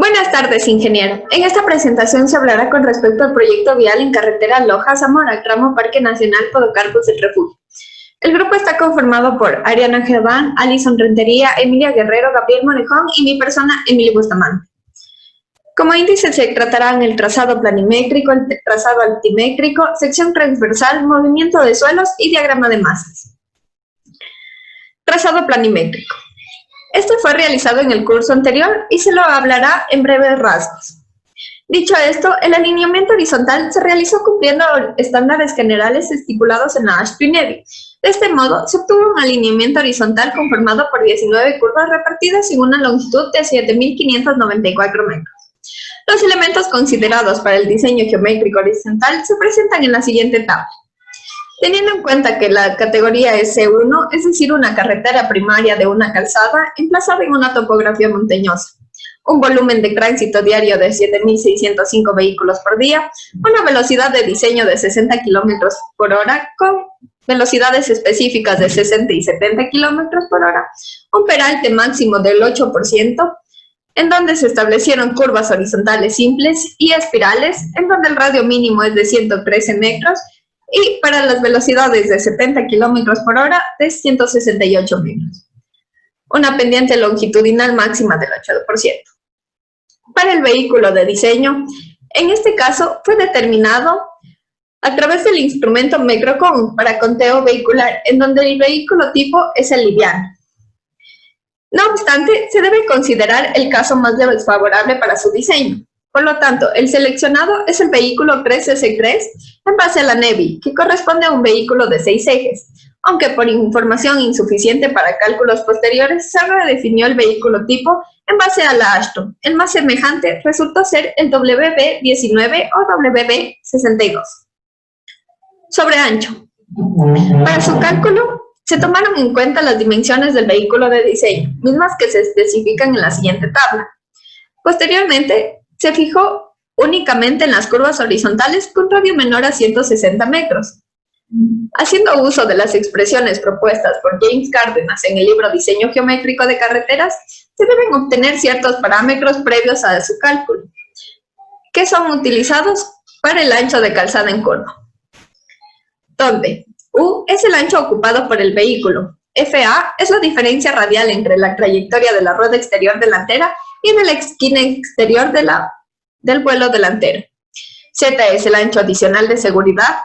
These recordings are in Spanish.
Buenas tardes, ingeniero. En esta presentación se hablará con respecto al proyecto vial en carretera Loja-Zamora, tramo Parque Nacional Podocarpus del Refugio. El grupo está conformado por Ariana Gerván, Alison Rentería, Emilia Guerrero, Gabriel Morejón y mi persona, Emilio Bustamante. Como índice se tratarán el trazado planimétrico, el trazado altimétrico, sección transversal, movimiento de suelos y diagrama de masas. Trazado planimétrico. Esto fue realizado en el curso anterior y se lo hablará en breves rasgos. Dicho esto, el alineamiento horizontal se realizó cumpliendo estándares generales estipulados en la AASHTO-INEVI. De este modo, se obtuvo un alineamiento horizontal conformado por 19 curvas repartidas en una longitud de 7.594 metros. Los elementos considerados para el diseño geométrico horizontal se presentan en la siguiente tabla. Teniendo en cuenta que la categoría es C1, es decir, una carretera primaria de una calzada emplazada en una topografía montañosa, un volumen de tránsito diario de 7.605 vehículos por día, una velocidad de diseño de 60 km por hora con velocidades específicas de 60 y 70 km por hora, un peralte máximo del 8%, en donde se establecieron curvas horizontales simples y espirales, en donde el radio mínimo es de 113 metros, y para las velocidades de 70 km por hora de 168 metros. Una pendiente longitudinal máxima del 8%. Para el vehículo de diseño, en este caso fue determinado a través del instrumento Microcon para conteo vehicular, en donde el vehículo tipo es el liviano. No obstante, se debe considerar el caso más desfavorable para su diseño. Por lo tanto, el seleccionado es el vehículo 3S3 en base a la NEVI, que corresponde a un vehículo de 6 ejes, aunque por información insuficiente para cálculos posteriores se redefinió el vehículo tipo en base a la AASHTO. El más semejante resultó ser el WB19 o WB62. Sobre ancho. Para su cálculo, se tomaron en cuenta las dimensiones del vehículo de diseño, mismas que se especifican en la siguiente tabla. Posteriormente, se fijó únicamente en las curvas horizontales con radio menor a 160 metros. Haciendo uso de las expresiones propuestas por James Cárdenas en el libro Diseño Geométrico de Carreteras, se deben obtener ciertos parámetros previos a su cálculo, que son utilizados para el ancho de calzada en curva, donde U es el ancho ocupado por el vehículo, FA es la diferencia radial entre la trayectoria de la rueda exterior delantera y en la esquina exterior del vuelo delantero. Z es el ancho adicional de seguridad.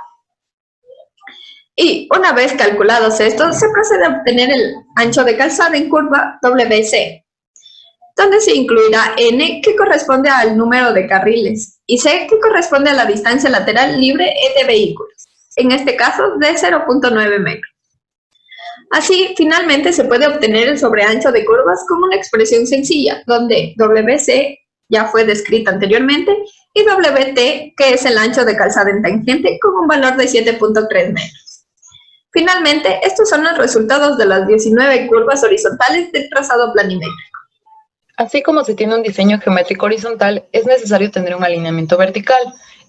Y una vez calculados estos, se procede a obtener el ancho de calzada en curva WC, donde se incluirá N, que corresponde al número de carriles, y C, que corresponde a la distancia lateral libre de vehículos, en este caso de 0.9 metros. Así, finalmente se puede obtener el sobreancho de curvas con una expresión sencilla, donde WC ya fue descrita anteriormente, y WT, que es el ancho de calzada en tangente, con un valor de 7.3 metros. Finalmente, estos son los resultados de las 19 curvas horizontales del trazado planimétrico. Así como se tiene un diseño geométrico horizontal, es necesario tener un alineamiento vertical.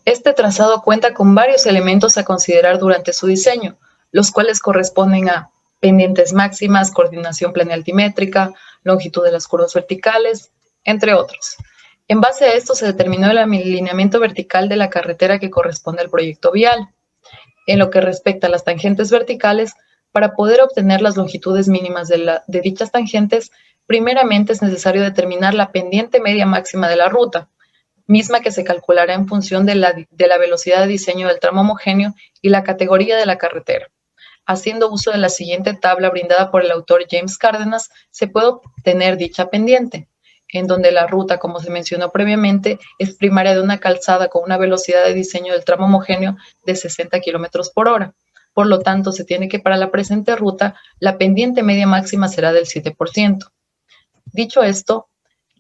Este trazado cuenta con varios elementos a considerar durante su diseño, los cuales corresponden a pendientes máximas, coordinación planialtimétrica, longitud de las curvas verticales, entre otros. En base a esto se determinó el alineamiento vertical de la carretera que corresponde al proyecto vial. En lo que respecta a las tangentes verticales, para poder obtener las longitudes mínimas de dichas tangentes, primeramente es necesario determinar la pendiente media máxima de la ruta, misma que se calculará en función de la velocidad de diseño del tramo homogéneo y la categoría de la carretera. Haciendo uso de la siguiente tabla brindada por el autor James Cárdenas, se puede obtener dicha pendiente, en donde la ruta, como se mencionó previamente, es primaria de una calzada con una velocidad de diseño del tramo homogéneo de 60 km por hora. Por lo tanto, se tiene que para la presente ruta, la pendiente media máxima será del 7%. Dicho esto,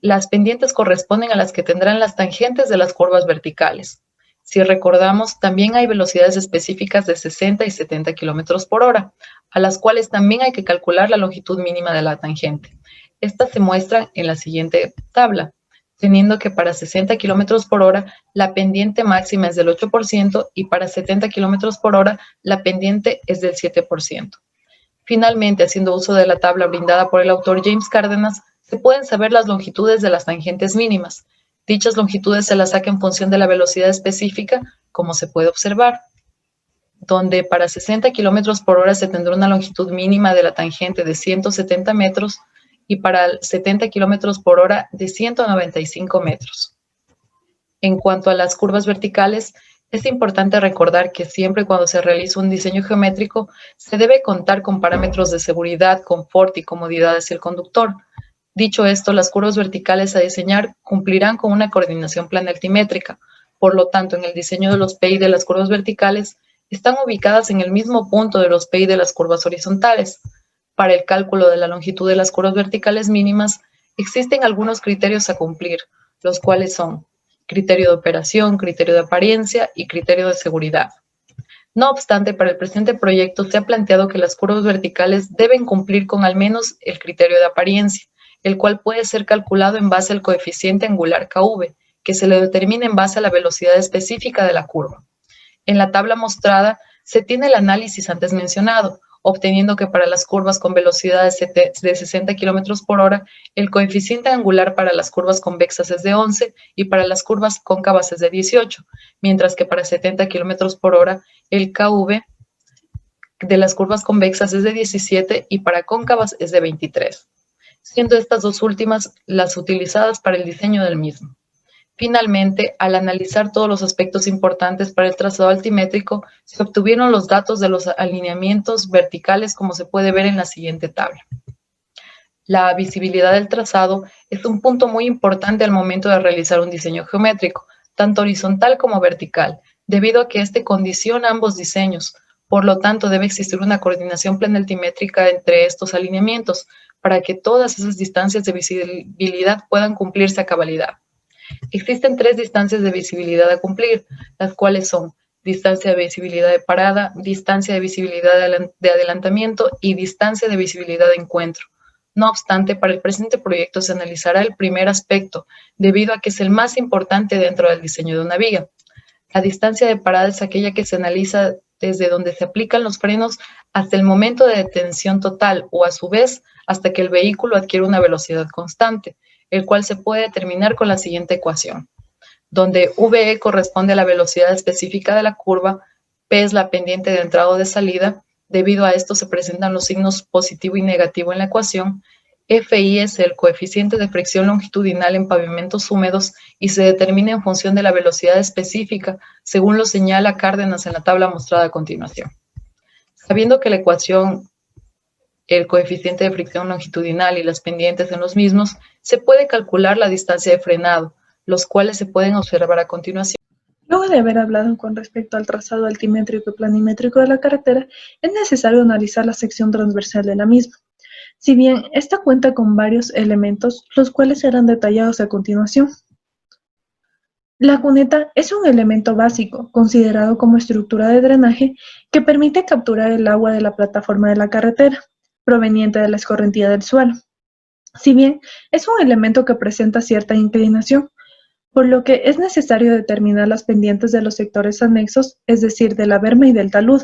las pendientes corresponden a las que tendrán las tangentes de las curvas verticales. Si recordamos, también hay velocidades específicas de 60 y 70 km por hora, a las cuales también hay que calcular la longitud mínima de la tangente. Estas se muestran en la siguiente tabla, teniendo que para 60 km por hora la pendiente máxima es del 8% y para 70 km por hora la pendiente es del 7%. Finalmente, haciendo uso de la tabla brindada por el autor James Cárdenas, se pueden saber las longitudes de las tangentes mínimas, Dichas longitudes se las saca en función de la velocidad específica, como se puede observar, donde para 60 kilómetros por hora se tendrá una longitud mínima de la tangente de 170 metros y para 70 kilómetros por hora de 195 metros. En cuanto a las curvas verticales, es importante recordar que siempre cuando se realiza un diseño geométrico se debe contar con parámetros de seguridad, confort y comodidad hacia el conductor. Dicho esto, las curvas verticales a diseñar cumplirán con una coordinación plana altimétrica. Por lo tanto, en el diseño de los PI de las curvas verticales están ubicadas en el mismo punto de los PI de las curvas horizontales. Para el cálculo de la longitud de las curvas verticales mínimas, existen algunos criterios a cumplir, los cuales son criterio de operación, criterio de apariencia y criterio de seguridad. No obstante, para el presente proyecto se ha planteado que las curvas verticales deben cumplir con al menos el criterio de apariencia, el cual puede ser calculado en base al coeficiente angular KV, que se le determina en base a la velocidad específica de la curva. En la tabla mostrada se tiene el análisis antes mencionado, obteniendo que para las curvas con velocidades de 60 km por hora, el coeficiente angular para las curvas convexas es de 11 y para las curvas cóncavas es de 18, mientras que para 70 km por hora, el KV de las curvas convexas es de 17 y para cóncavas es de 23, siendo estas dos últimas las utilizadas para el diseño del mismo. Finalmente, al analizar todos los aspectos importantes para el trazado altimétrico, se obtuvieron los datos de los alineamientos verticales como se puede ver en la siguiente tabla. La visibilidad del trazado es un punto muy importante al momento de realizar un diseño geométrico, tanto horizontal como vertical, debido a que este condiciona ambos diseños. Por lo tanto, debe existir una coordinación planaltimétrica entre estos alineamientos para que todas esas distancias de visibilidad puedan cumplirse a cabalidad. Existen 3 distancias de visibilidad a cumplir, las cuales son distancia de visibilidad de parada, distancia de visibilidad de adelantamiento y distancia de visibilidad de encuentro. No obstante, para el presente proyecto se analizará el primer aspecto, debido a que es el más importante dentro del diseño de una viga. La distancia de parada es aquella que se analiza desde donde se aplican los frenos hasta el momento de detención total o a su vez hasta que el vehículo adquiere una velocidad constante, el cual se puede determinar con la siguiente ecuación, donde VE corresponde a la velocidad específica de la curva, P es la pendiente de entrada o de salida, debido a esto se presentan los signos positivo y negativo en la ecuación, FI es el coeficiente de fricción longitudinal en pavimentos húmedos y se determina en función de la velocidad específica, según lo señala Cárdenas en la tabla mostrada a continuación. Sabiendo que la ecuación, el coeficiente de fricción longitudinal y las pendientes en los mismos, se puede calcular la distancia de frenado, los cuales se pueden observar a continuación. Luego de haber hablado con respecto al trazado altimétrico y planimétrico de la carretera, es necesario analizar la sección transversal de la misma. Si bien esta cuenta con varios elementos, los cuales serán detallados a continuación. La cuneta es un elemento básico, considerado como estructura de drenaje, que permite capturar el agua de la plataforma de la carretera, proveniente de la escorrentía del suelo. Si bien es un elemento que presenta cierta inclinación, por lo que es necesario determinar las pendientes de los sectores anexos, es decir, de la berma y del talud.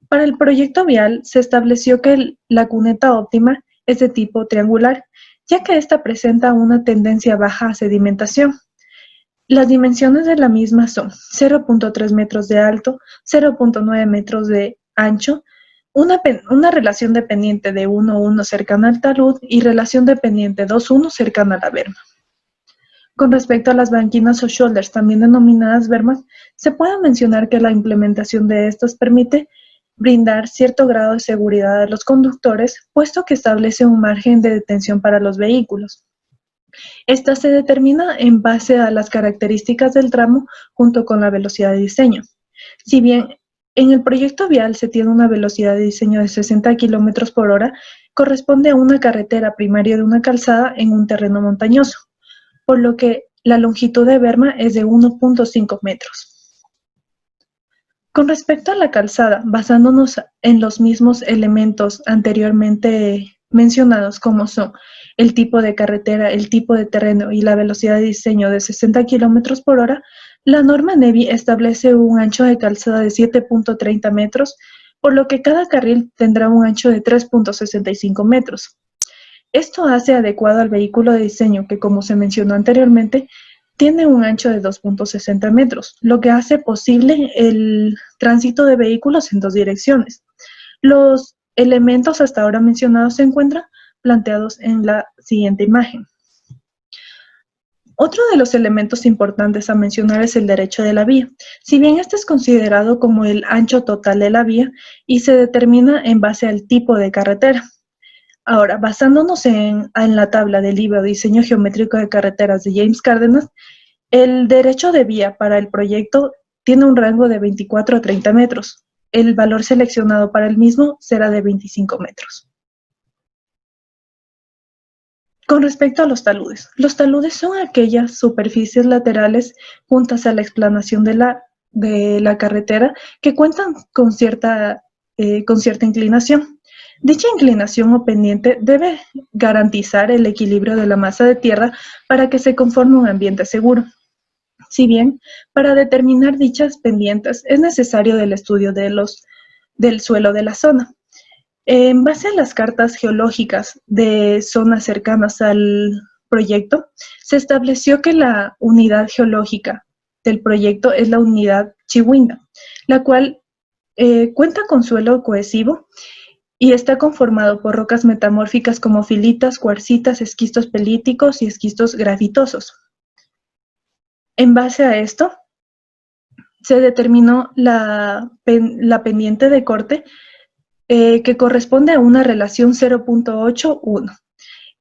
Para el proyecto vial se estableció que la cuneta óptima es de tipo triangular, ya que ésta presenta una tendencia baja a sedimentación. Las dimensiones de la misma son 0.3 metros de alto, 0.9 metros de ancho, una relación de pendiente de 1:1 cercana al talud y relación de pendiente 2:1 cercana a la berma. Con respecto a las banquinas o shoulders, también denominadas bermas, se puede mencionar que la implementación de estas permite brindar cierto grado de seguridad a los conductores, puesto que establece un margen de detención para los vehículos. Esta se determina en base a las características del tramo junto con la velocidad de diseño. Si bien en el proyecto vial se tiene una velocidad de diseño de 60 km por hora, corresponde a una carretera primaria de una calzada en un terreno montañoso, por lo que la longitud de berma es de 1.5 metros. Con respecto a la calzada, basándonos en los mismos elementos anteriormente mencionados como son el tipo de carretera, el tipo de terreno y la velocidad de diseño de 60 km por hora, la norma NEVI establece un ancho de calzada de 7.30 metros, por lo que cada carril tendrá un ancho de 3.65 metros. Esto hace adecuado al vehículo de diseño que, como se mencionó anteriormente, tiene un ancho de 2.60 metros, lo que hace posible el tránsito de vehículos en dos direcciones. Los elementos hasta ahora mencionados se encuentran planteados en la siguiente imagen. Otro de los elementos importantes a mencionar es el derecho de la vía. Si bien este es considerado como el ancho total de la vía y se determina en base al tipo de carretera. Ahora, basándonos en la tabla del libro Diseño Geométrico de Carreteras de James Cárdenas, el derecho de vía para el proyecto tiene un rango de 24 a 30 metros. El valor seleccionado para el mismo será de 25 metros. Con respecto a los taludes son aquellas superficies laterales juntas a la explanación de la carretera que cuentan con cierta inclinación. Dicha inclinación o pendiente debe garantizar el equilibrio de la masa de tierra para que se conforme un ambiente seguro. Si bien, para determinar dichas pendientes es necesario el estudio del suelo de la zona. En base a las cartas geológicas de zonas cercanas al proyecto, se estableció que la unidad geológica del proyecto es la unidad Chihuinda, la cual cuenta con suelo cohesivo y está conformado por rocas metamórficas como filitas, cuarcitas, esquistos pelíticos y esquistos gravitosos. En base a esto, se determinó la pendiente de corte que corresponde a una relación 0.81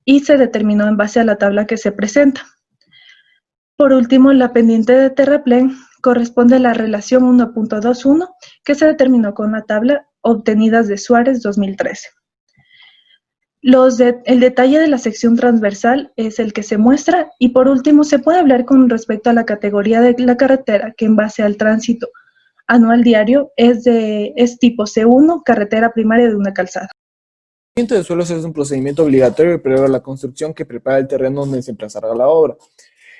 y se determinó en base a la tabla que se presenta. Por último, la pendiente de terraplén corresponde a la relación 1.21 que se determinó con la tabla obtenidas de Suárez 2013. El detalle de la sección transversal es el que se muestra y por último se puede hablar con respecto a la categoría de la carretera que en base al tránsito anual diario es tipo C1, carretera primaria de una calzada. El procedimiento de suelos es un procedimiento obligatorio previo a la construcción que prepara el terreno donde se emplazará la obra.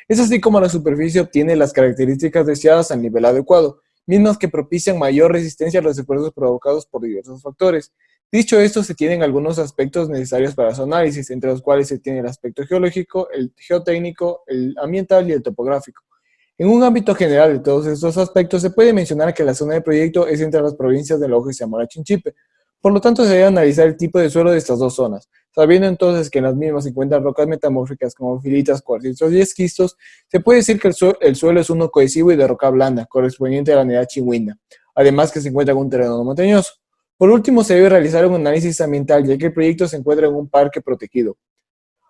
Es así como la superficie obtiene las características deseadas al nivel adecuado, mismas que propician mayor resistencia a los esfuerzos provocados por diversos factores. Dicho esto, se tienen algunos aspectos necesarios para su análisis, entre los cuales se tiene el aspecto geológico, el geotécnico, el ambiental y el topográfico. En un ámbito general de todos estos aspectos, se puede mencionar que la zona de proyecto es entre las provincias de Loja y Zamora-Chinchipe. Por lo tanto, se debe analizar el tipo de suelo de estas dos zonas. Sabiendo entonces que en las mismas se encuentran rocas metamórficas como filitas, cuarcitos y esquistos, se puede decir que el suelo es uno cohesivo y de roca blanda, correspondiente a la unidad Chihuinda, además que se encuentra en un terreno montañoso. Por último, se debe realizar un análisis ambiental, ya que el proyecto se encuentra en un parque protegido.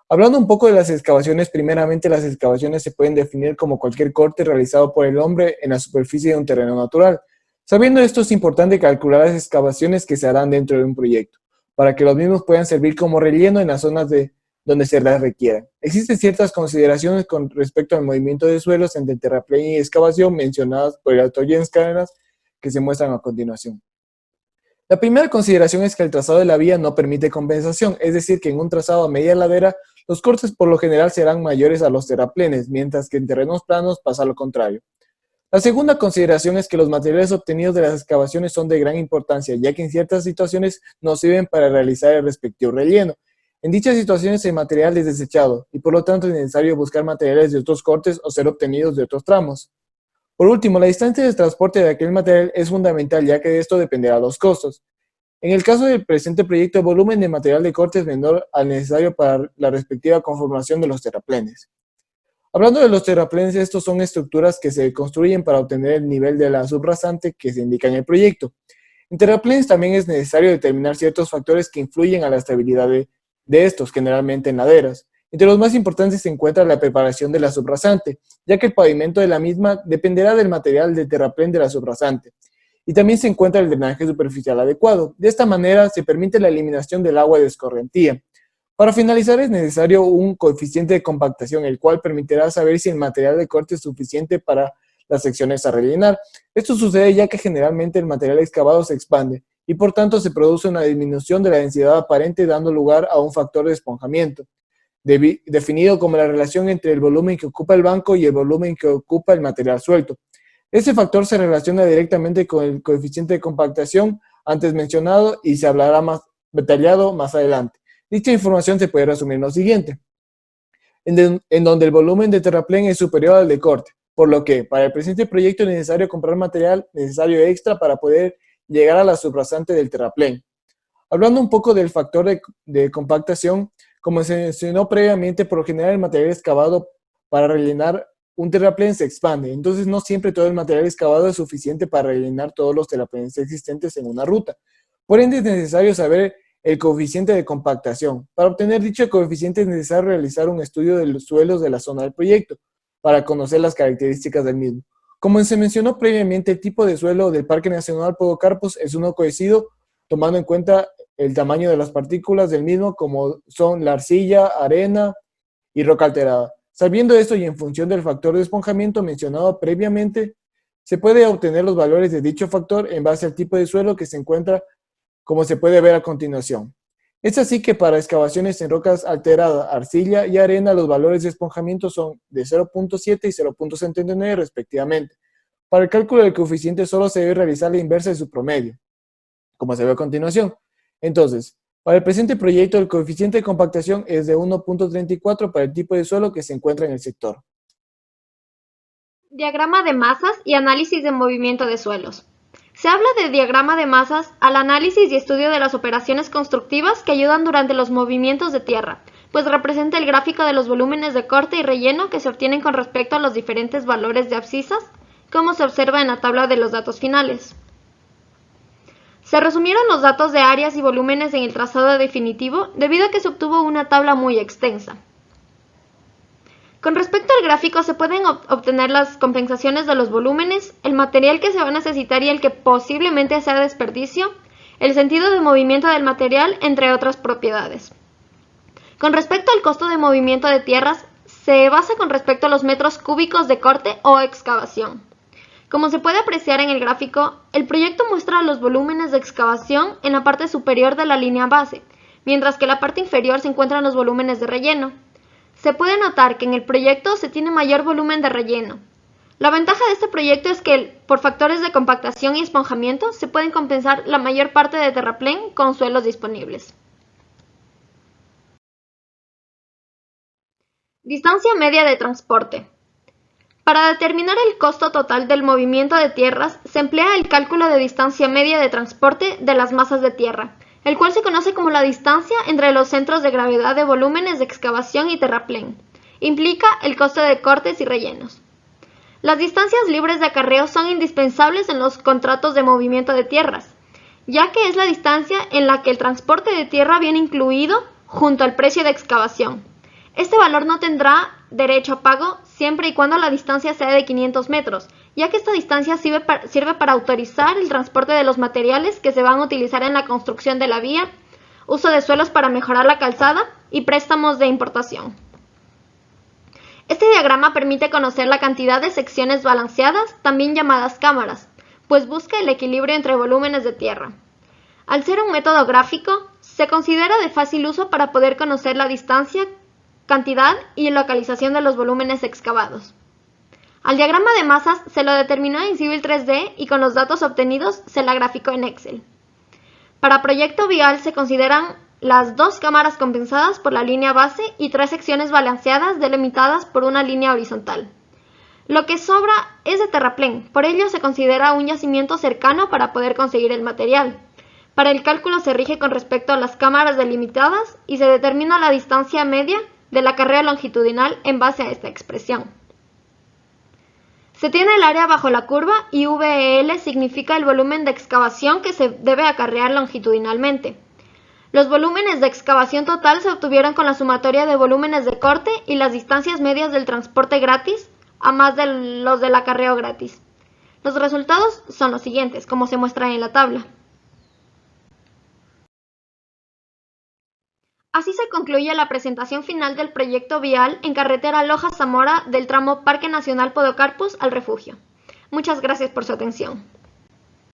Hablando un poco de las excavaciones, primeramente las excavaciones se pueden definir como cualquier corte realizado por el hombre en la superficie de un terreno natural. Sabiendo esto, es importante calcular las excavaciones que se harán dentro de un proyecto, para que los mismos puedan servir como relleno en las zonas donde se las requieran. Existen ciertas consideraciones con respecto al movimiento de suelos entre terraplén y excavación mencionadas por el autor James Cárdenas, que se muestran a continuación. La primera consideración es que el trazado de la vía no permite compensación, es decir, que en un trazado a media ladera, los cortes por lo general serán mayores a los terraplenes, mientras que en terrenos planos pasa lo contrario. La segunda consideración es que los materiales obtenidos de las excavaciones son de gran importancia, ya que en ciertas situaciones nos sirven para realizar el respectivo relleno. En dichas situaciones el material es desechado, y por lo tanto es necesario buscar materiales de otros cortes o ser obtenidos de otros tramos. Por último, la distancia de transporte de aquel material es fundamental, ya que de esto dependerá los costos. En el caso del presente proyecto, el volumen de material de corte es menor al necesario para la respectiva conformación de los terraplenes. Hablando de los terraplenes, estos son estructuras que se construyen para obtener el nivel de la subrasante que se indica en el proyecto. En terraplenes también es necesario determinar ciertos factores que influyen a la estabilidad de estos, generalmente en laderas. Entre los más importantes se encuentra la preparación de la subrasante, ya que el pavimento de la misma dependerá del material del terraplén de la subrasante. Y también se encuentra el drenaje superficial adecuado. De esta manera se permite la eliminación del agua de escorrentía. Para finalizar es necesario un coeficiente de compactación, el cual permitirá saber si el material de corte es suficiente para las secciones a rellenar. Esto sucede ya que generalmente el material excavado se expande y por tanto se produce una disminución de la densidad aparente dando lugar a un factor de esponjamiento, definido como la relación entre el volumen que ocupa el banco y el volumen que ocupa el material suelto. Este factor se relaciona directamente con el coeficiente de compactación antes mencionado y se hablará más detallado más adelante. Dicha información se puede resumir en lo siguiente. en donde el volumen de terraplén es superior al de corte, por lo que para el presente proyecto es necesario comprar material necesario extra para poder llegar a la subrasante del terraplén. Hablando un poco del factor de compactación, como se mencionó previamente, por lo general el material excavado para rellenar un terraplén se expande, entonces no siempre todo el material excavado es suficiente para rellenar todos los terraplenes existentes en una ruta. Por ende es necesario saber el coeficiente de compactación. Para obtener dicho coeficiente es necesario realizar un estudio de los suelos de la zona del proyecto para conocer las características del mismo. Como se mencionó previamente, el tipo de suelo del Parque Nacional Podocarpus es uno cohesivo, tomando en cuenta el tamaño de las partículas del mismo, como son la arcilla, arena y roca alterada. Sabiendo esto y en función del factor de esponjamiento mencionado previamente, se puede obtener los valores de dicho factor en base al tipo de suelo que se encuentra, como se puede ver a continuación. Es así que para excavaciones en rocas alteradas, arcilla y arena, los valores de esponjamiento son de 0.7 y 0.79 respectivamente. Para el cálculo del coeficiente solo se debe realizar la inversa de su promedio, como se ve a continuación. Entonces, para el presente proyecto, el coeficiente de compactación es de 1.34 para el tipo de suelo que se encuentra en el sector. Diagrama de masas y análisis de movimiento de suelos. Se habla de diagrama de masas al análisis y estudio de las operaciones constructivas que ayudan durante los movimientos de tierra, pues representa el gráfico de los volúmenes de corte y relleno que se obtienen con respecto a los diferentes valores de abscisas, como se observa en la tabla de los datos finales. Se resumieron los datos de áreas y volúmenes en el trazado definitivo debido a que se obtuvo una tabla muy extensa. Con respecto al gráfico se pueden obtener las compensaciones de los volúmenes, el material que se va a necesitar y el que posiblemente sea desperdicio, el sentido de movimiento del material, entre otras propiedades. Con respecto al costo de movimiento de tierras, se basa con respecto a los metros cúbicos de corte o excavación. Como se puede apreciar en el gráfico, el proyecto muestra los volúmenes de excavación en la parte superior de la línea base, mientras que en la parte inferior se encuentran los volúmenes de relleno. Se puede notar que en el proyecto se tiene mayor volumen de relleno. La ventaja de este proyecto es que, por factores de compactación y esponjamiento, se pueden compensar la mayor parte de terraplén con suelos disponibles. Distancia media de transporte. Para determinar el costo total del movimiento de tierras, se emplea el cálculo de distancia media de transporte de las masas de tierra, el cual se conoce como la distancia entre los centros de gravedad de volúmenes de excavación y terraplén. Implica el costo de cortes y rellenos. Las distancias libres de acarreo son indispensables en los contratos de movimiento de tierras, ya que es la distancia en la que el transporte de tierra viene incluido junto al precio de excavación. Este valor no tendrá derecho a pago siempre y cuando la distancia sea de 500 metros, ya que esta distancia sirve para autorizar el transporte de los materiales que se van a utilizar en la construcción de la vía, uso de suelos para mejorar la calzada y préstamos de importación. Este diagrama permite conocer la cantidad de secciones balanceadas, también llamadas cámaras, pues busca el equilibrio entre volúmenes de tierra. Al ser un método gráfico, se considera de fácil uso para poder conocer la distancia, cantidad y localización de los volúmenes excavados. Al diagrama de masas se lo determinó en Civil 3D y con los datos obtenidos se la graficó en Excel. Para proyecto vial se consideran las 2 cámaras compensadas por la línea base y 3 secciones balanceadas delimitadas por una línea horizontal. Lo que sobra es de terraplén, por ello se considera un yacimiento cercano para poder conseguir el material. Para el cálculo se rige con respecto a las cámaras delimitadas y se determina la distancia media del acarreo longitudinal en base a esta expresión. Se tiene el área bajo la curva y VL significa el volumen de excavación que se debe acarrear longitudinalmente. Los volúmenes de excavación total se obtuvieron con la sumatoria de volúmenes de corte y las distancias medias del transporte gratis, a más de los del acarreo gratis. Los resultados son los siguientes, como se muestra en la tabla. Así se concluye la presentación final del proyecto vial en carretera Loja-Zamora del tramo Parque Nacional Podocarpus al refugio. Muchas gracias por su atención.